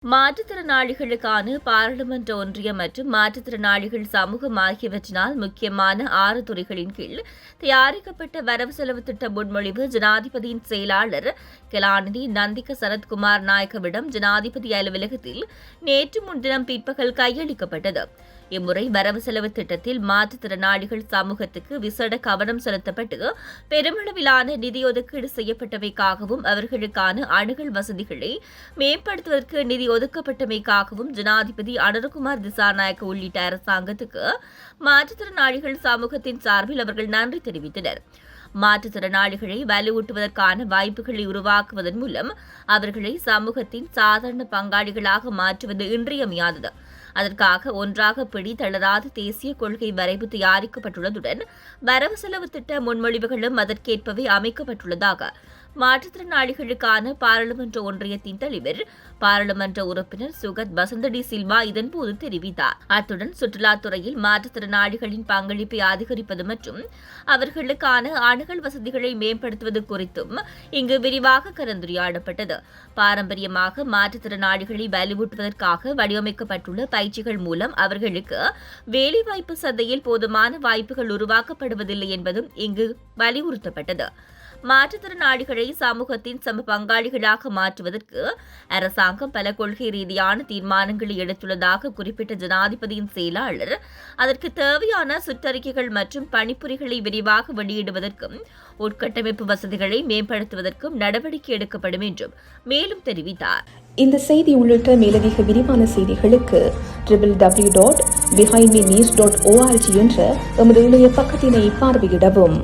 மாற்றுத்திறனாளிகளுக்கான பாராளுமன்ற ஒன்றியம் மற்றும் மாற்றுத்திறனாளிகள் சமூகம் ஆகியவற்றினால் முக்கியமான 6 துறைகளின் கீழ் தயாரிக்கப்பட்ட வரவு செலவு திட்ட முன்மொழிவு ஜனாதிபதியின் செயலாளர் கலாநிதி நந்திக சரத்குமார் நாயக்கவிடம் ஜனாதிபதி அலுவலகத்தில் நேற்று முன்தினம் பிற்பகல் கையளிக்கப்பட்டது. இம்முறை வரவு செலவு திட்டத்தில் மாற்றுத்திறனாளிகள் சமூகத்துக்கு விசேட கவனம் செலுத்தப்பட்டு பெருமளவிலான நிதி ஒதுக்கீடு செய்யப்பட்டமைக்காகவும் அவர்களுக்கான அணுகல் வசதிகளை மேம்படுத்துவதற்கு நிதி ஒதுக்கப்பட்டமைக்காகவும் ஜனாதிபதி அனுரகுமார் திசாநாயக்க உள்ளிட்ட அரசாங்கத்துக்கு மாற்றுத்திறனாளிகள் சமூகத்தின் சார்பில் அவர்கள் நன்றி தெரிவித்தனர். மாற்றுத்திறனாளிகளை வலுவூட்டுவதற்கான வாய்ப்புகளை உருவாக்குவதன் மூலம் அவர்களை சமூகத்தின் சாதாரண பங்காளிகளாக மாற்றுவது இன்றியமையாதது. அதற்காக ஒன்றாக பிடி தளராத தேசிய கொள்கை வரைவு தயாரிக்கப்பட்டுள்ளதுடன் வரவு செலவு திட்ட முன்மொழிவுகளும் அதற்கேற்பவே அமைக்கப்பட்டுள்ளதாக மாற்றுத்திறனாளிகளுக்கான பாராளுமன்ற ஒன்றியத்தின் தலைவர் பாராளுமன்ற உறுப்பினர் சுகத் பசந்தடி சில்வா இதன்போது தெரிவித்தார். அத்துடன் சுற்றுலாத்துறையில் மாற்றுத்திறனாளிகளின் பங்களிப்பை அதிகரிப்பது மற்றும் அவர்களுக்கான அணுகல் வசதிகளை மேம்படுத்துவது குறித்தும் இங்கு விரிவாக கலந்துரையாடப்பட்டது. பாரம்பரியமாக மாற்றுத்திறனாளிகளை வலுவூட்டுவதற்காக வடிவமைக்கப்பட்டுள்ள பயிற்சிகள் மூலம் அவர்களுக்கு வேலைவாய்ப்பு சந்தையில் போதுமான வாய்ப்புகள் உருவாக்கப்படுவதில்லை என்பதும் இங்கு வலியுறுத்தப்பட்டது. மாற்றுத்திறனாளிகளை சமூகத்தின் சம பங்காளிகளாக மாற்றுவதற்கு அரசாங்கம் பல கொள்கை ரீதியான தீர்மானங்களை எடுத்துள்ளதாக குறிப்பிட்ட ஜனாதிபதியின் செயலாளர் அதற்கு தேவையான சுற்றறிக்கைகள் மற்றும் பணிப்புரைகளை விரிவாக வெளியிடுவதற்கும் உட்கட்டமைப்பு வசதிகளை மேம்படுத்துவதற்கும் நடவடிக்கை எடுக்கப்படும் என்றும் மேலும் தெரிவித்தார். இந்த செய்தி உள்ளிட்ட மேலதிக விரிவான செய்திகளுக்கு www.behindmenews.org என்ற எமது இணைய பக்கத்தினை பார்வையிடவும்.